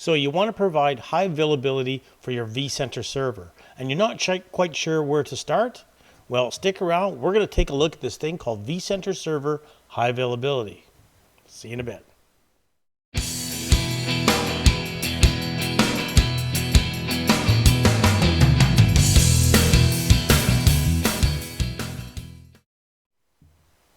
So you want to provide high availability for your vCenter server, and you're not quite sure where to start? Well, stick around. We're going to take a look at this thing called vCenter Server High Availability. See you in a bit.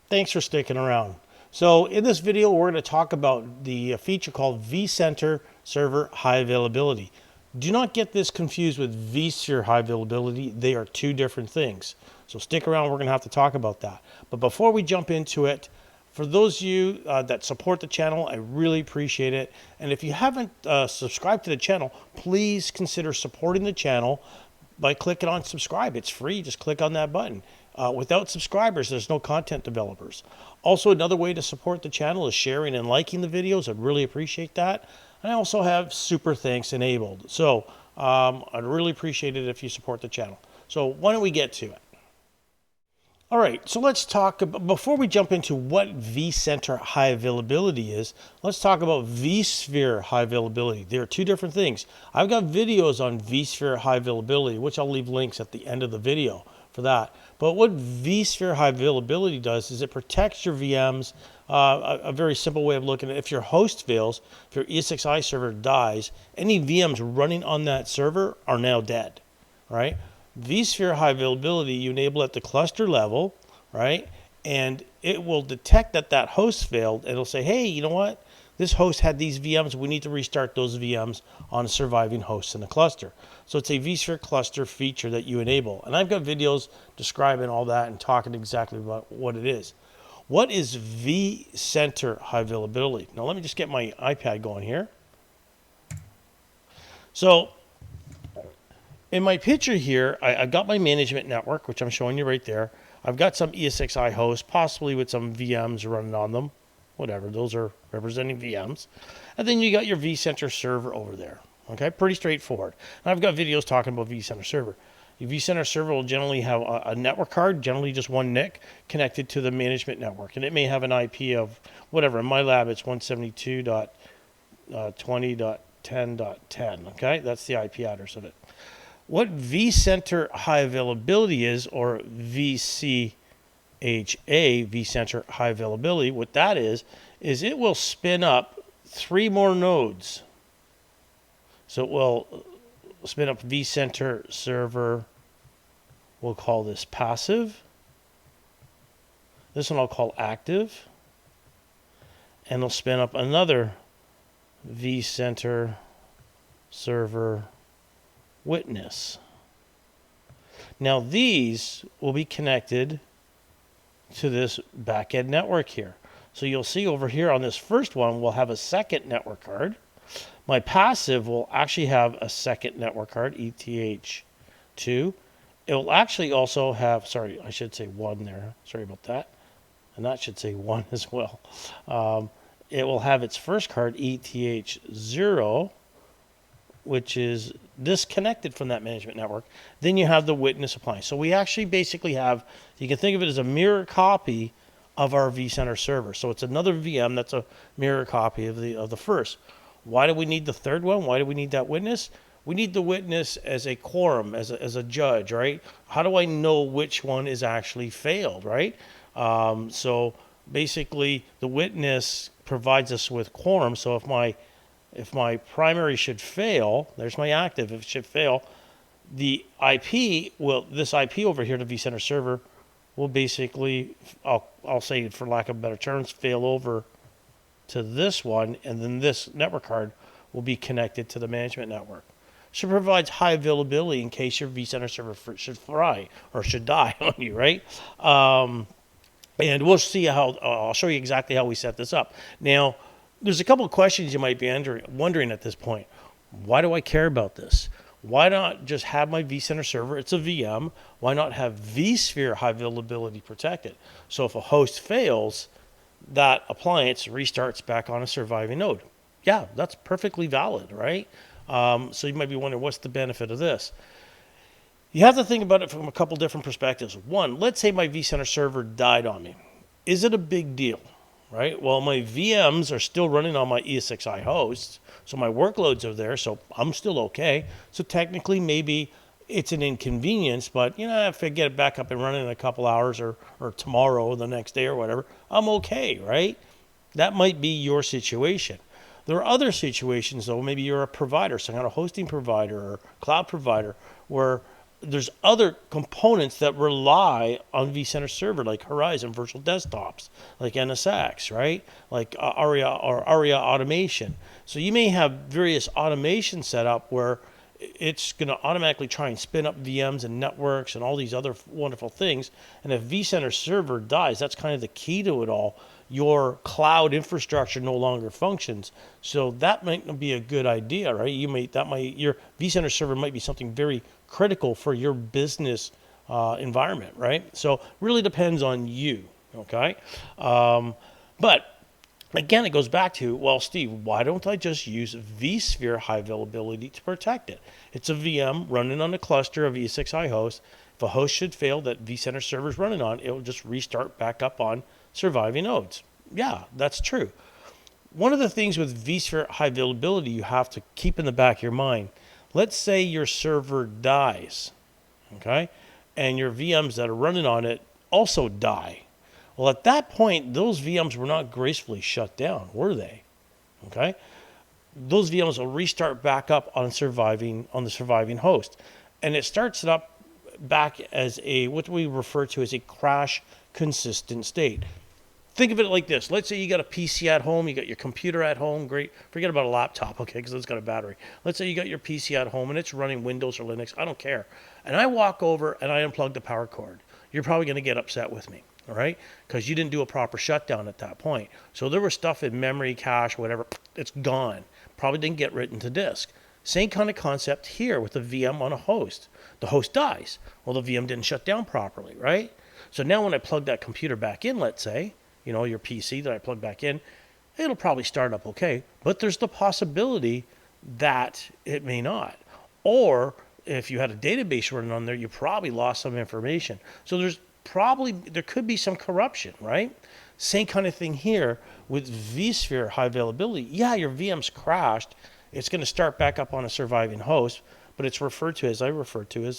Thanks for sticking around. So in this video, we're going to talk about the feature called vCenter Server High Availability. Do not get this confused with vSphere High Availability. They are two different things. So stick around. We're going to have to talk about that. But before we jump into it, for those of you that support the channel, I really appreciate it. And if you haven't subscribed to the channel, please consider supporting the channel by clicking on subscribe. It's free. Just click on that button. Without subscribers, there's no content developers. Also, another way to support the channel is sharing and liking the videos. I'd really appreciate that. And I also have super thanks enabled. So I'd really appreciate it if you support the channel. So why don't we get to it? All right, so let's talk about, before we jump into what vCenter high availability is, let's talk about vSphere high availability. There are two different things. I've got videos on vSphere high availability, which I'll leave links at the end of the video for that. But what vSphere high availability does is it protects your VMs. A very simple way of looking at it, if your host fails, if your ESXi server dies, any VMs running on that server are now dead, right? vSphere high availability, you enable at the cluster level, right? And it will detect that that host failed, and it'll say, hey, you know what? This host had these VMs. We need to restart those VMs on surviving hosts in the cluster. So it's a vSphere cluster feature that you enable. And I've got videos describing all that and talking exactly about what it is. What is vCenter high availability? Now let me just get my iPad going here. So in my picture here, I've got my management network, which I'm showing you right there. I've got some ESXi hosts, possibly with some VMs running on them. Whatever, those are representing VMs. And then you got your vCenter server over there. Okay, pretty straightforward. And I've got videos talking about vCenter server. Your vCenter server will generally have a network card, generally just one NIC, connected to the management network. And it may have an IP of whatever. In my lab, it's 172.20.10.10. Okay, that's the IP address of it. What vCenter high availability is, or vCHA, vCenter high availability, what that is it will spin up 3 more nodes. So it will spin up vCenter server. We'll call this passive. This one I'll call active. And it'll spin up another vCenter server witness. Now these will be connected to this backend network here. So you'll see over here on this first one, we'll have a second network card. My passive will actually have a second network card, ETH2. It will actually also have, sorry, I should say 1 there. Sorry about that. And that should say 1 as well. It will have its first card, ETH0, which is disconnected from that management network. Then you have the witness appliance. So we actually basically have, you can think of it as a mirror copy of our vCenter server. So it's another VM that's a mirror copy of the first. Why do we need the third one? Why do we need that witness? We need the witness as a quorum, as a judge, right? How do I know which one is actually failed, right? So basically the witness provides us with quorum. So if my primary should fail, there's my active, if it should fail, the IP will, this IP over here, the vCenter server, will basically, I'll say for lack of better terms, fail over to this one, and then this network card will be connected to the management network. So it provides high availability in case your vCenter server should fry or should die on you, right? And we'll see how, I'll show you exactly how we set this up. Now, there's a couple of questions you might be wondering at this point. Why do I care about this? Why not just have my vCenter server? It's a VM. Why not have vSphere high availability protected? So if a host fails, that appliance restarts back on a surviving node. Yeah, that's perfectly valid, right? So you might be wondering, what's the benefit of this? You have to think about it from a couple different perspectives. One, let's say my vCenter server died on me. Is it a big deal? right? Well, my VMs are still running on my ESXi hosts, so my workloads are there, so I'm still okay. So technically, maybe it's an inconvenience, but if I get it back up and running in a couple hours or tomorrow or the next day or whatever, I'm okay, right? That might be your situation. There are other situations, though. Maybe you're a provider, some kind of hosting provider or cloud provider, where there's other components that rely on vCenter Server, like Horizon virtual desktops, like NSX, right? Like ARIA or ARIA automation. So you may have various automation set up where it's going to automatically try and spin up VMs and networks and all these other wonderful things. And if vCenter Server dies, that's kind of the key to it all. Your cloud infrastructure no longer functions. So that might not be a good idea, right? Your vCenter Server might be something very critical for your business environment, right? So really depends on you, okay? But again, it goes back to, well, Steve, why don't I just use vSphere high availability to protect it? It's a VM running on a cluster of ESXi hosts. If a host should fail that vCenter server is running on, it will just restart back up on surviving nodes. Yeah, that's true. One of the things with vSphere high availability you have to keep in the back of your mind, let's say your server dies, okay, and your VMs that are running on it also die. Well, at that point, those VMs were not gracefully shut down, were they? Okay, those VMs will restart back up on the surviving host, and it starts it up back as what we refer to as a crash consistent state. Think of it like this. Let's say you got a PC at home, you got your computer at home, great. Forget about a laptop, okay, because it's got a battery. Let's say you got your PC at home and it's running Windows or Linux, I don't care. And I walk over and I unplug the power cord. You're probably going to get upset with me, all right? Because you didn't do a proper shutdown at that point. So there was stuff in memory, cache, whatever, it's gone. Probably didn't get written to disk. Same kind of concept here with the VM on a host. The host dies. Well, the VM didn't shut down properly, right? So now when I plug that computer back in, let's say, your PC that I plug back in, it'll probably start up okay, but there's the possibility that it may not. Or if you had a database running on there, you probably lost some information. So there could be some corruption, right? Same kind of thing here with vSphere high availability. Yeah, your VM's crashed. It's going to start back up on a surviving host, but it's referred to as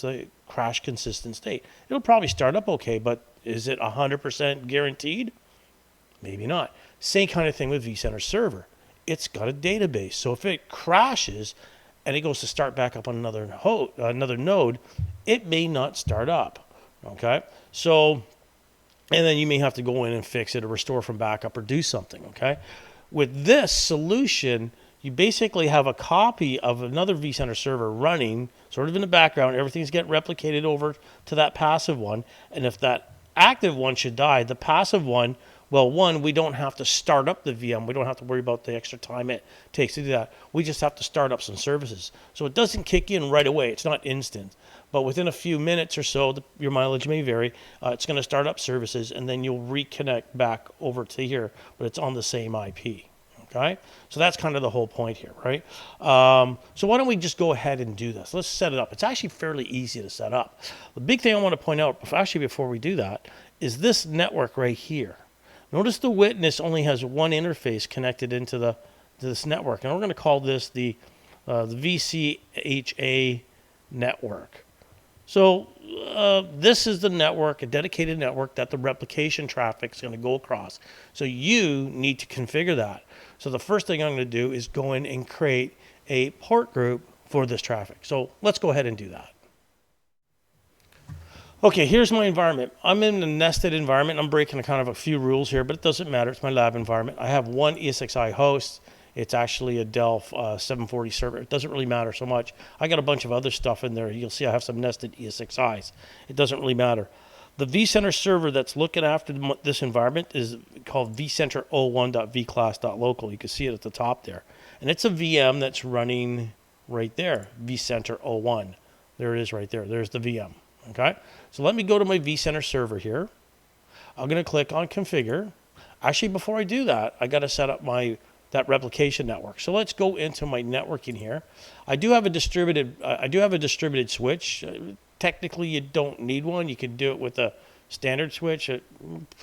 a crash consistent state. It'll probably start up okay, but is it 100% guaranteed? Maybe not. Same kind of thing with vCenter Server. It's got a database. So if it crashes and it goes to start back up on another node, it may not start up. Okay? So, and then you may have to go in and fix it or restore from backup or do something. Okay? With this solution, you basically have a copy of another vCenter server running sort of in the background. Everything's getting replicated over to that passive one. And if that active one should die, the passive one, well, one, we don't have to start up the VM. We don't have to worry about the extra time it takes to do that. We just have to start up some services. So it doesn't kick in right away. It's not instant. But within a few minutes or so, your mileage may vary, it's going to start up services, and then you'll reconnect back over to here, but it's on the same IP. Okay? So that's kind of the whole point here, right? So why don't we just go ahead and do this? Let's set it up. It's actually fairly easy to set up. The big thing I want to point out, before we do that, is this network right here. Notice the witness only has one interface connected into this network, and we're going to call this the vCHA network. So this is the network, a dedicated network that the replication traffic is going to go across. So you need to configure that. So the first thing I'm going to do is go in and create a port group for this traffic. So let's go ahead and do that. Okay, here's my environment. I'm in a nested environment. I'm breaking kind of a few rules here, but it doesn't matter. It's my lab environment. I have one ESXi host. It's actually a Dell 740 server. It doesn't really matter so much. I got a bunch of other stuff in there. You'll see I have some nested ESXis. It doesn't really matter. The vCenter server that's looking after this environment is called vCenter 01.vclass.local. You can see it at the top there. And it's a VM that's running right there, vCenter 01. There it is right there. There's the VM. Okay, so let me go to my vCenter server here. I'm going to click on configure. Actually, before I do that, I got to set up that replication network. So let's go into my networking here. I do have a distributed switch. Technically, you don't need one. You can do it with a standard switch,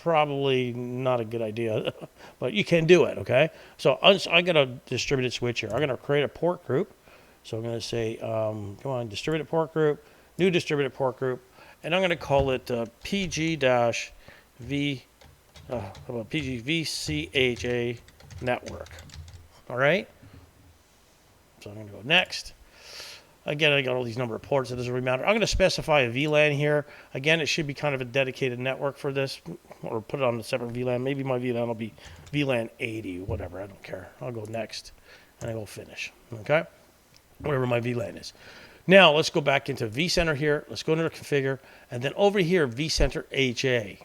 probably not a good idea, but you can do it, okay? So I got a distributed switch here. I'm going to create a port group. So I'm going to say, come on, distributed port group, new distributed port group, and I'm going to call it PG-V, PG-vCHA network. All right? So I'm going to go next. Again, I got all these number of ports. It doesn't really matter. I'm going to specify a VLAN here. Again, it should be kind of a dedicated network for this, or put it on a separate VLAN. Maybe my VLAN will be VLAN 80, whatever. I don't care. I'll go next, and I go finish. Okay? Whatever my VLAN is. Now, let's go back into vCenter here. Let's go into the configure, and then over here, vCenter HA.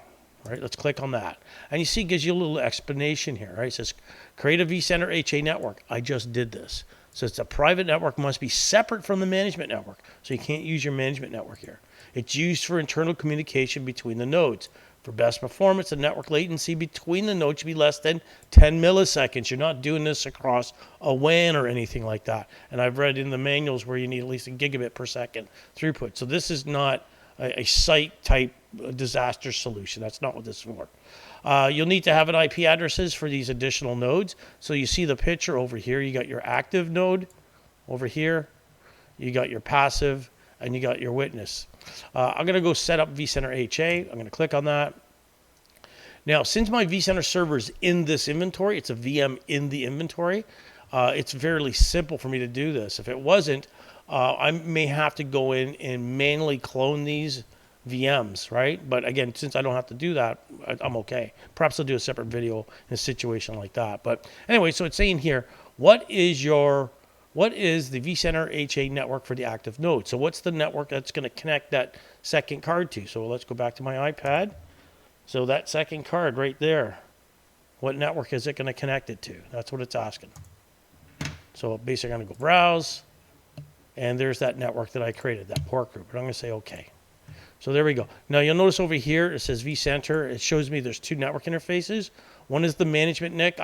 All right, let's click on that. And you see it gives you a little explanation here. Right? It says, create a vCenter HA network. I just did this. So it's a private network, must be separate from the management network. So you can't use your management network here. It's used for internal communication between the nodes. For best performance, the network latency between the nodes should be less than 10 milliseconds. You're not doing this across a WAN or anything like that. And I've read in the manuals where you need at least a gigabit per second throughput. So this is not a site-type disaster solution. That's not what this is for. You'll need to have an IP addresses for these additional nodes. So you see the picture over here. You got your active node over here. You got your passive, and you got your witness. I'm going to go set up vCenter HA. I'm going to click on that. Now, since my vCenter server is in this inventory, it's a VM in the inventory, it's fairly simple for me to do this. If it wasn't, I may have to go in and manually clone these VMs, right? But again, since I don't have to do that, I'm okay. Perhaps I'll do a separate video in a situation like that. But anyway, so it's saying here, what is the vCenter HA network for the active node? So what's the network that's going to connect that second card to? So let's go back to my iPad. So that second card right there, what network is it going to connect it to? That's what it's asking. So basically I'm going to go browse, and there's that network that I created, that port group. And I'm going to say okay. So there we go. Now you'll notice over here it says vCenter. It shows me there's two network interfaces. One is the management NIC.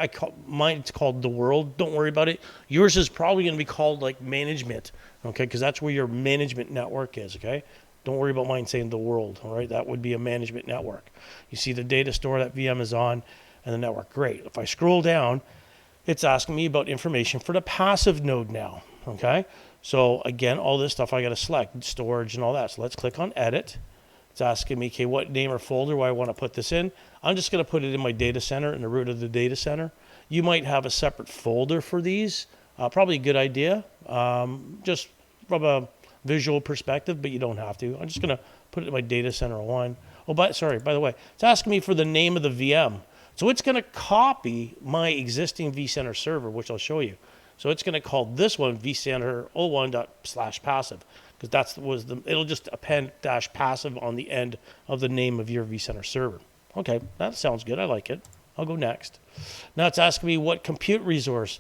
Mine's called the world. Don't worry about it. Yours is probably going to be called like management, okay? Because that's where your management network is, okay? Don't worry about mine saying the world, all right? That would be a management network. You see the data store that VM is on and the network. Great. If I scroll down, it's asking me about information for the passive node now, okay? So again, all this stuff I got to select, storage and all that. So let's click on edit. It's asking me, okay, what name or folder do I want to put this in? I'm just going to put it in my data center, in the root of the data center. You might have a separate folder for these. Probably a good idea, just from a visual perspective, but you don't have to. I'm just going to put it in my data center one. Oh, by the way, it's asking me for the name of the VM. So it's going to copy my existing vCenter server, which I'll show you. So it's going to call this one vCenter 01./passive. Because it'll just append -passive on the end of the name of your vCenter server. Okay, that sounds good. I like it. I'll go next. Now it's asking me what compute resource.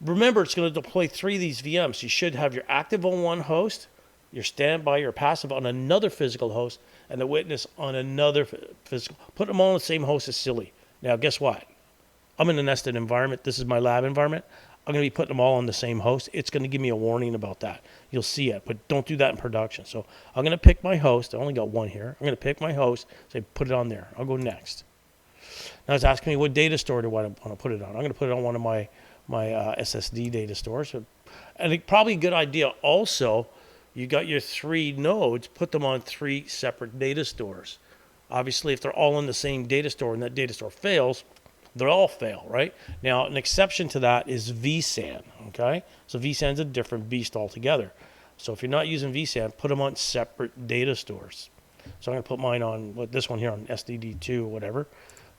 Remember, it's going to deploy 3 of these VMs. You should have your active on one host, your standby, your passive on another physical host, and the witness on another physical. Put them all on the same host is silly. Now, guess what? I'm in a nested environment. This is my lab environment. I'm going to be putting them all on the same host. It's going to give me a warning about that. You'll see it, but don't do that in production. So I'm going to pick my host. I only got one here. I'm going to pick my host, say put it on there. I'll go next. Now it's asking me what data store do I want to put it on. I'm going to put it on one of my SSD data stores. And it's probably a good idea also, you got your 3 nodes, put them on 3 separate data stores. Obviously, if they're all in the same data store and that data store fails, they'll all fail, right? Now, an exception to that is vSAN, okay? So vSAN's a different beast altogether. So if you're not using vSAN, put them on separate data stores. So I'm going to put mine on, this one here on SDD2 or whatever.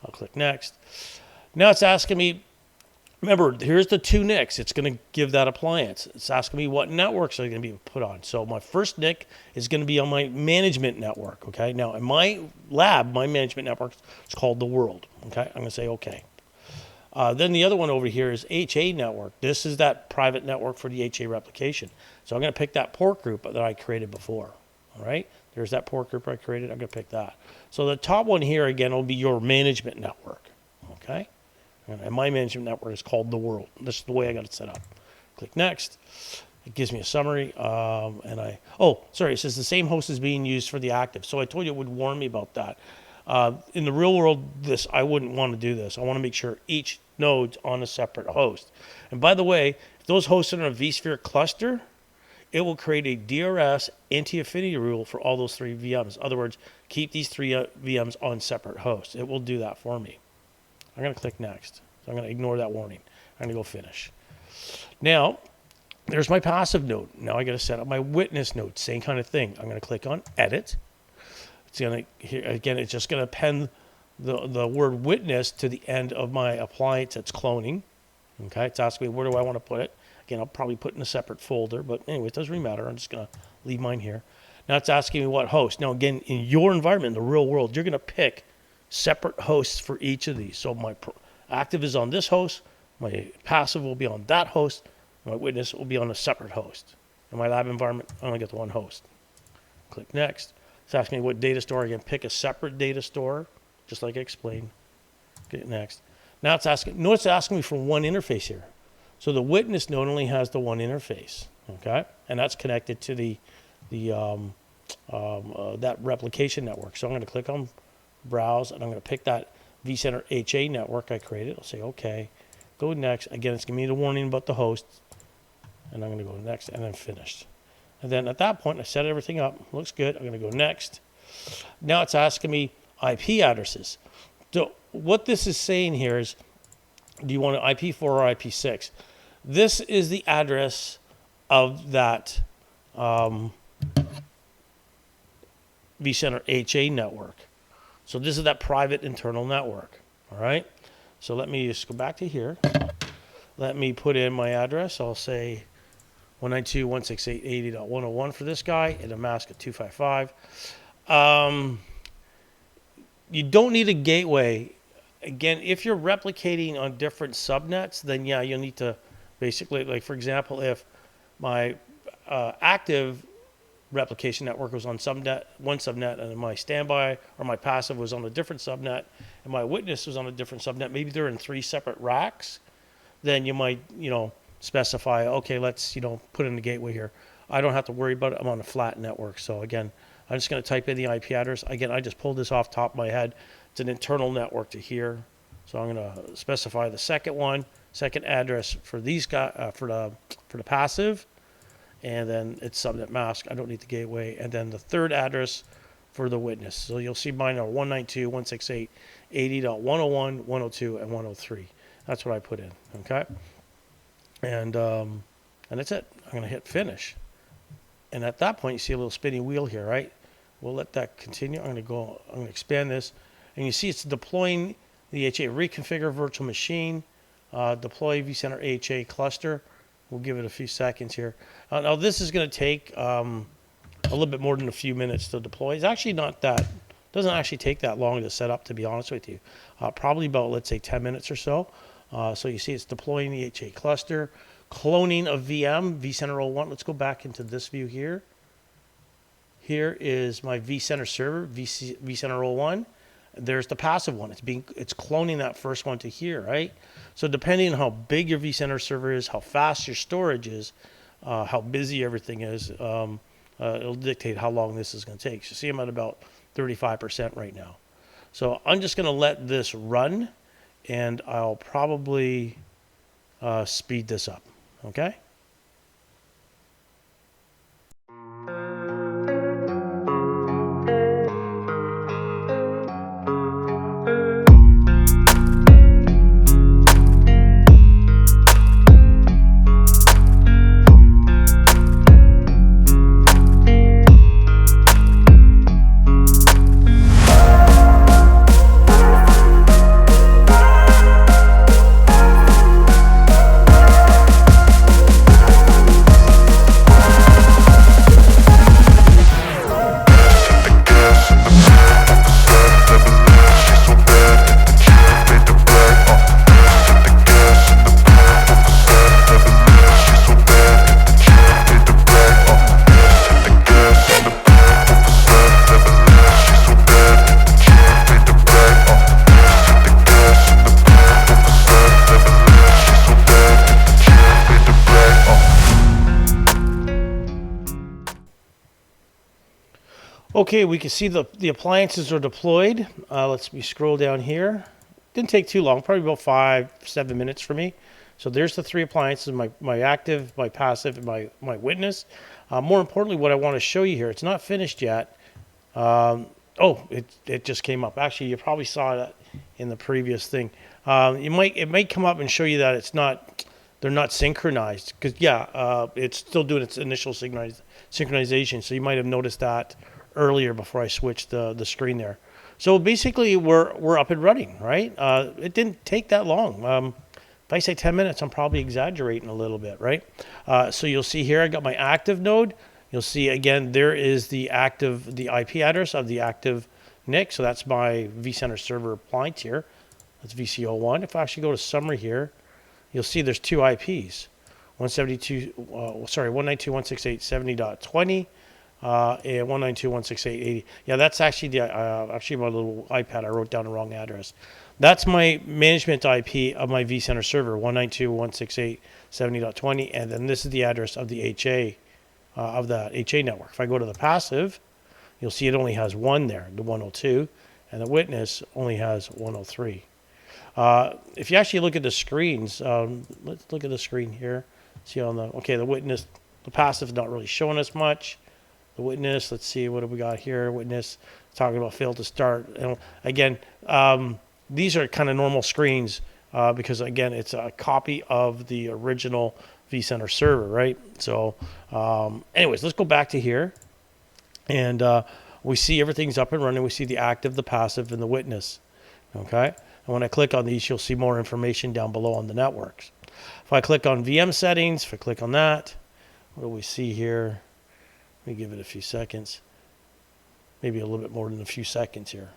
I'll click next. Now it's asking me, remember, here's the 2 NICs. It's going to give that appliance. It's asking me what networks are going to be put on. So my first NIC is going to be on my management network, okay? Now, in my lab, my management network is called the world, okay? I'm going to say okay. Then the other one over here is HA network. This is that private network for the HA replication. So I'm going to pick that port group that I created before, all right? There's that port group I created. I'm going to pick that. So the top one here, again, will be your management network, okay? And my management network is called the world. This is the way I got it set up. Click next. It gives me a summary, it says the same host is being used for the active. So I told you it would warn me about that. In the real world, I wouldn't want to do this. I want to make sure each node's on a separate host. And by the way, if those hosts are in a vSphere cluster, it will create a DRS anti-affinity rule for all those 3 VMs. In other words, keep these 3 VMs on separate hosts. It will do that for me. I'm going to click next. So I'm going to ignore that warning. I'm going to go finish. Now, there's my passive node. Now I got to set up my witness node. Same kind of thing. I'm going to click on edit. It's going to, again, it's just going to append the word witness to the end of my appliance that's cloning. Okay, it's asking me where do I want to put it. Again, I'll probably put it in a separate folder, but anyway, it doesn't really matter. I'm just going to leave mine here. Now it's asking me what host. Now again, in your environment, in the real world, you're going to pick separate hosts for each of these. So my active is on this host, my passive will be on that host, my witness will be on a separate host. In my lab environment, I only get the one host. Click next. It's asking me what data store. I can pick a separate data store, just like I explained. Get next. Now it's asking, notice it's asking me for one interface here. So the witness node only has the one interface, okay? And that's connected to that replication network. So I'm going to click on browse, and I'm going to pick that vCenter HA network I created. I'll say okay, go next. Again, it's giving me the warning about the host, and I'm going to go next and then finished. And then at that point, I set everything up. Looks good. I'm going to go next. Now it's asking me IP addresses. So what this is saying here is, do you want an IP4 or IP6? This is the address of that vCenter HA network. So this is that private internal network. All right. So let me just go back to here. Let me put in my address. I'll say 192.168.80.101 for this guy, and a mask at 255. You don't need a gateway. Again, if you're replicating on different subnets, then yeah, you'll need to basically, like for example, if my active replication network was on one subnet, and my standby or my passive was on a different subnet, and my witness was on a different subnet, maybe they're in 3 separate racks, then you might, specify, okay, let's, put in the gateway here. I don't have to worry about it. I'm on a flat network. So again, I'm just going to type in the IP address. Again, I just pulled this off the top of my head. It's an internal network to here. So I'm going to specify the second address for these guys, for the passive, and then it's subnet mask. I don't need the gateway. And then the third address for the witness. So you'll see mine are 192.168.80.101, 102, and 103. That's what I put in. Okay. And that's it. I'm going to hit finish. And at that point, you see a little spinning wheel here, right? We'll let that continue. I'm going to expand this. And you see it's deploying the HA. Reconfigure virtual machine. Deploy vCenter HA cluster. We'll give it a few seconds here. Now this is going to take a little bit more than a few minutes to deploy. It's actually not that, doesn't actually take that long to set up, to be honest with you. Probably about, let's say, 10 minutes or so. So you see it's deploying the HA cluster, cloning a VM, vCenter 01. Let's go back into this view here. Here is my vCenter server, vCenter 01. There's the passive one. It's cloning that first one to here, right? So depending on how big your vCenter server is, how fast your storage is, how busy everything is, it'll dictate how long this is going to take. So see, I'm at about 35% right now. So I'm just going to let this run, and I'll probably speed this up, okay? Okay, we can see the appliances are deployed. Let's scroll down here. Didn't take too long, probably about 5-7 minutes for me. So there's the 3 appliances, my active, my passive, and my witness. More importantly, what I want to show you here, it's not finished yet. Oh, it just came up. Actually, you probably saw that in the previous thing. It might come up and show you that they're not synchronized, because it's still doing its initial synchronization. So you might have noticed that earlier before I switched the screen there. So basically, we're up and running, right? It didn't take that long. If I say 10 minutes, I'm probably exaggerating a little bit, right? So you'll see here, I got my active node. You'll see again, there is the IP address of the active NIC. So that's my vCenter server appliance here. That's VC01. If I actually go to summary here, you'll see there's 2 IPs. 192.168.70.20 and 192.168.80. Yeah, that's actually actually my little iPad. I wrote down the wrong address. That's my management IP of my vCenter server, 192.168.70.20, and then this is the address of the HA of that HA network. If I go to the passive, you'll see it only has 1 there, the 102, and the witness only has 103. If you actually look at the screens, let's look at the screen here. See on the witness, the passive is not really showing us much. The witness, let's see, what have we got here? Witness talking about failed to start. And again, these are kind of normal screens because again, it's a copy of the original vCenter server, right? So, anyways, let's go back to here, and we see everything's up and running. We see the active, the passive, and the witness. Okay, and when I click on these, you'll see more information down below on the networks. If I click on VM settings, if I click on that, what do we see here? Let me give it a few seconds, maybe a little bit more than a few seconds here.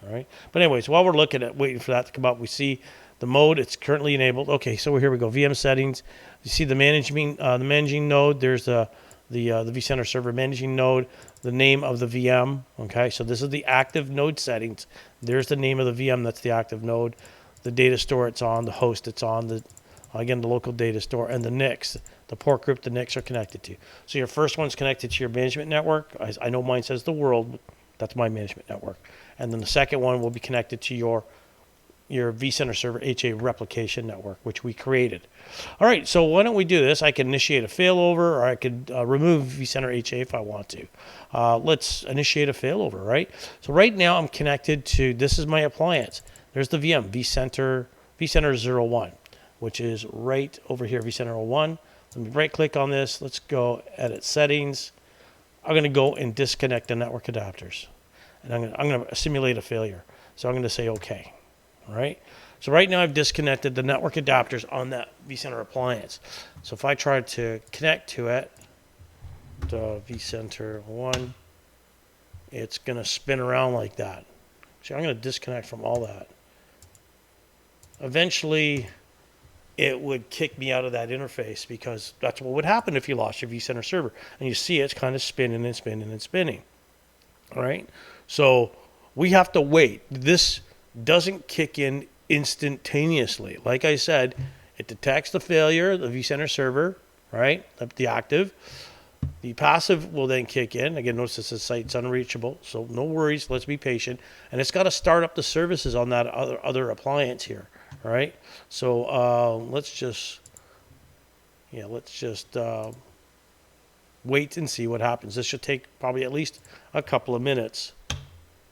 All right, but anyways, while we're looking at waiting for that to come up, we see the mode, it's currently enabled. Okay, so here we go, VM settings. You see the managing node. There's the vCenter server managing node, the name of the VM. Okay, so this is the active node settings. There's the name of the VM, that's the active node. The data store it's on, the host it's on, again, the local data store, and the NICs, the port group the NICs are connected to. So your first one's connected to your management network. I know mine says the world, but that's my management network. And then the second one will be connected to your vCenter server HA replication network, which we created. All right, so why don't we do this? I can initiate a failover, or I could remove vCenter HA if I want to. Let's initiate a failover, right? So right now I'm connected to, this is my appliance. There's the VM, vCenter 01, which is right over here, vCenter 01. Let me right click on this. Let's go edit settings. I'm going to go and disconnect the network adapters. And I'm going to simulate a failure. So I'm going to say OK. All right. So right now I've disconnected the network adapters on that vCenter appliance. So if I try to connect to it, the vCenter 1, it's going to spin around like that. So I'm going to disconnect from all that. Eventually, it would kick me out of that interface, because that's what would happen if you lost your vCenter server. And you see it's kind of spinning and spinning and spinning. All right. So we have to wait. This doesn't kick in instantaneously. Like I said, it detects the failure, the vCenter server, right? The active. The passive will then kick in. Again, notice this is site's unreachable, so no worries. Let's be patient. And it's got to start up the services on that other appliance here. All right. So let's just wait and see what happens. This should take probably at least a couple of minutes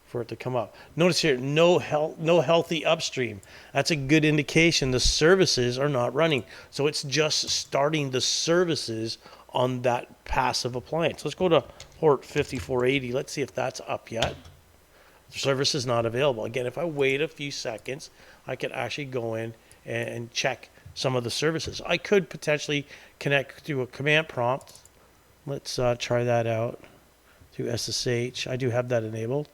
for it to come up. Notice here, no healthy upstream. That's a good indication the services are not running. So it's just starting the services on that passive appliance. Let's go to port 5480. Let's see if that's up yet. The service is not available. Again, if I wait a few seconds, I could actually go in and check some of the services. I could potentially connect through a command prompt. Let's try that out through SSH. I do have that enabled.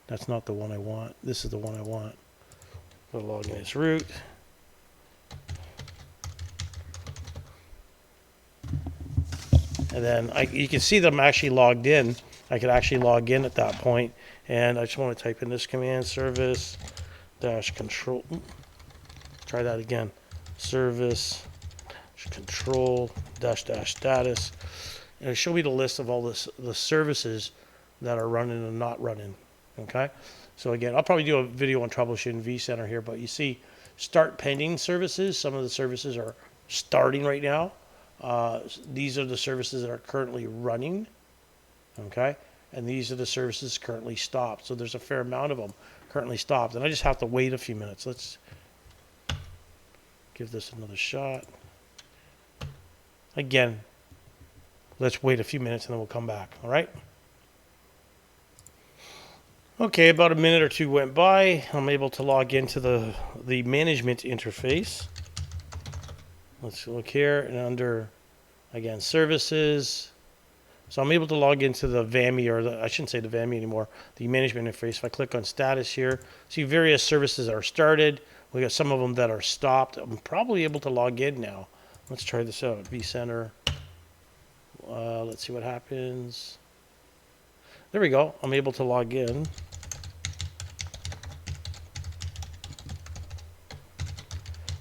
That's not the one I want. This is the one I want. I'm going to log in as root. And then you can see that I'm actually logged in. I could actually log in at that point. And I just want to type in this command, service dash control. Try that again. Service control dash status. And it'll show me the list of all the services that are running and not running. Okay, so again, I'll probably do a video on troubleshooting vCenter here, but you see start pending services. Some of the services are starting right now. These are the services that are currently running. Okay, and these are the services currently stopped. So there's a fair amount of them currently stopped, and I just have to wait a few minutes. Let's give this another shot. Again, let's wait a few minutes and then we'll come back. All right. Okay, about a minute or two went by. I'm able to log into the management interface. Let's look here, and under, again, services. So I'm able to log into the VAMI, or I shouldn't say the VAMI anymore, the management interface. If I click on status here, see various services that are started. We got some of them that are stopped. I'm probably able to log in now. Let's try this out. vCenter. Let's see what happens. There we go. I'm able to log in.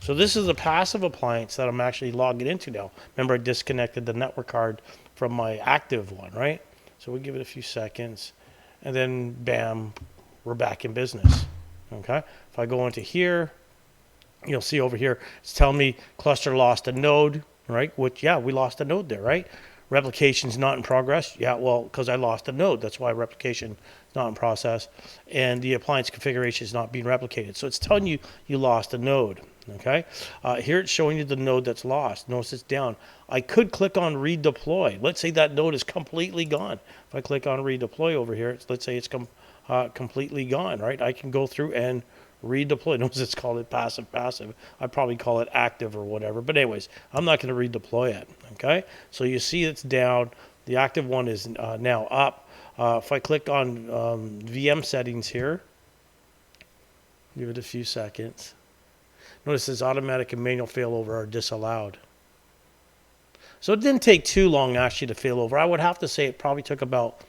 So this is a passive appliance that I'm actually logging into now. Remember, I disconnected the network card from my active one, right? So we give it a few seconds, and then bam, we're back in business. Okay. If I go into here, you'll see over here, it's telling me cluster lost a node, right? Which, yeah, we lost a node there, right? Replication's not in progress. Yeah, well, because I lost a node. That's why replication is not in process. And the appliance configuration is not being replicated. So it's telling you you lost a node. Okay. Here it's showing you the node that's lost. Notice it's down. I could click on redeploy. Let's say that node is completely gone. If I click on redeploy over here, let's say it's completely gone, right? I can go through and redeploy. Notice it's called it passive. I'd probably call it active or whatever. But anyways, I'm not going to redeploy it. Okay. So you see it's down. The active one is now up. If I click on VM settings here, give it a few seconds. Notice this automatic and manual failover are disallowed. So it didn't take too long actually to fail over. I would have to say it probably took about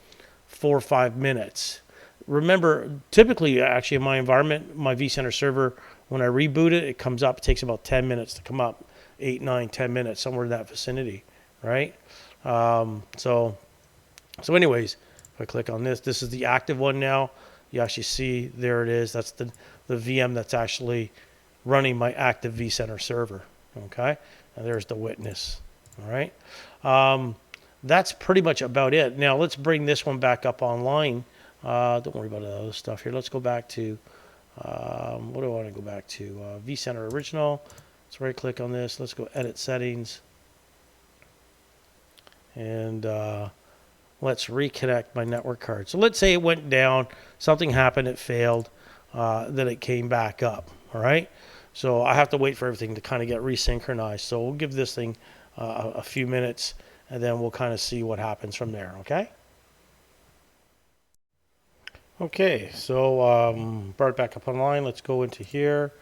4 or 5 minutes. Remember, typically actually in my environment, my vCenter server, when I reboot it, it comes up. It takes about 10 minutes to come up, 8, 9, 10 minutes, somewhere in that vicinity, right? So anyways, if I click on this is the active one now. You actually see there it is. That's the VM that's actually running my active vCenter server. Okay, and there's the witness. All right, that's pretty much about it. Now let's bring this one back up online. Don't worry about the other stuff here. Let's go back to what do I want to go back to? vCenter original. Let's right click on this. Let's go edit settings, and let's reconnect my network card. So let's say it went down, something happened, it failed, then it came back up. All right. So I have to wait for everything to kind of get resynchronized. So we'll give this thing a few minutes, and then we'll kind of see what happens from there. Okay. Okay. So brought it back up online. Let's go into here.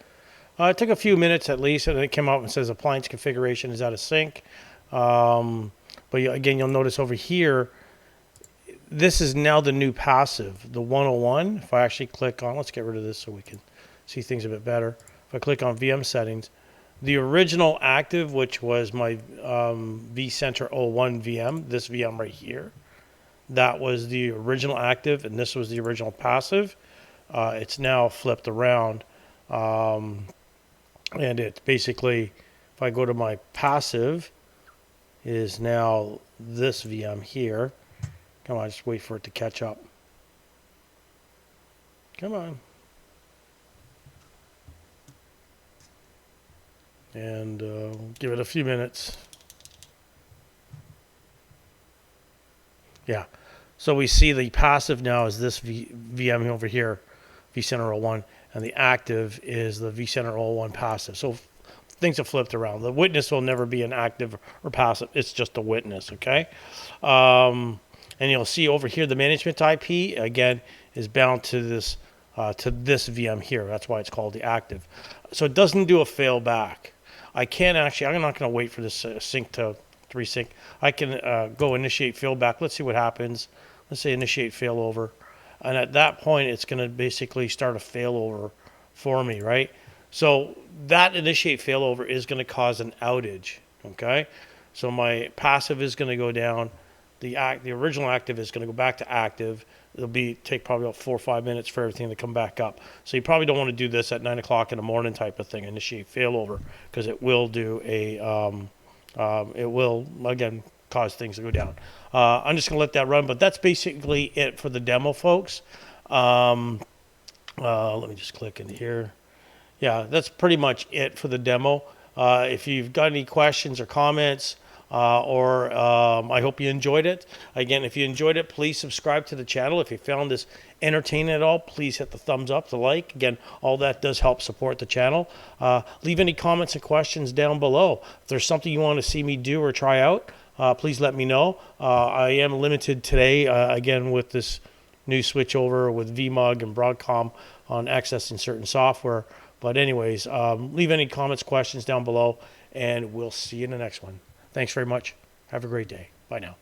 It took a few minutes at least, and it came out and says appliance configuration is out of sync. But again, you'll notice over here, this is now the new passive, the 101. If I actually click on, let's get rid of this so we can see things a bit better. If I click on VM settings, the original active, which was my vCenter 01 VM, this VM right here, that was the original active, and this was the original passive. It's now flipped around, and it's basically, if I go to my passive, is now this VM here. Come on, just wait for it to catch up. Come on. And give it a few minutes. Yeah. So we see the passive now is this VM over here, vCenter 01, and the active is the vCenter 01 passive. So things have flipped around. The witness will never be an active or passive. It's just a witness, okay? And you'll see over here the management IP, again, is bound to this VM here. That's why it's called the active. So it doesn't do a failback. I can actually, I'm not going to wait for this sync to resync. I can go initiate failback. Let's see what happens. Let's say initiate failover. And at that point, it's going to basically start a failover for me, right? So that initiate failover is going to cause an outage, okay? So my passive is going to go down. the original active is going to go back to active. It'll take probably about 4 or 5 minutes for everything to come back up. So you probably don't want to do this at 9 o'clock in the morning type of thing, initiate failover, because it will do it will, again, cause things to go down. I'm just going to let that run, but that's basically it for the demo, folks. Let me just click in here. Yeah, that's pretty much it for the demo. If you've got any questions or comments, I hope you enjoyed it. Again, if you enjoyed it, please subscribe to the channel. If you found this entertaining at all, please hit the thumbs up, the like. Again, all that does help support the channel. Leave any comments and questions down below. If there's something you want to see me do or try out, please let me know. I am limited today, again, with this new switchover with vMug and Broadcom on accessing certain software. But anyways, leave any comments, questions down below, and we'll see you in the next one. Thanks very much. Have a great day. Bye now.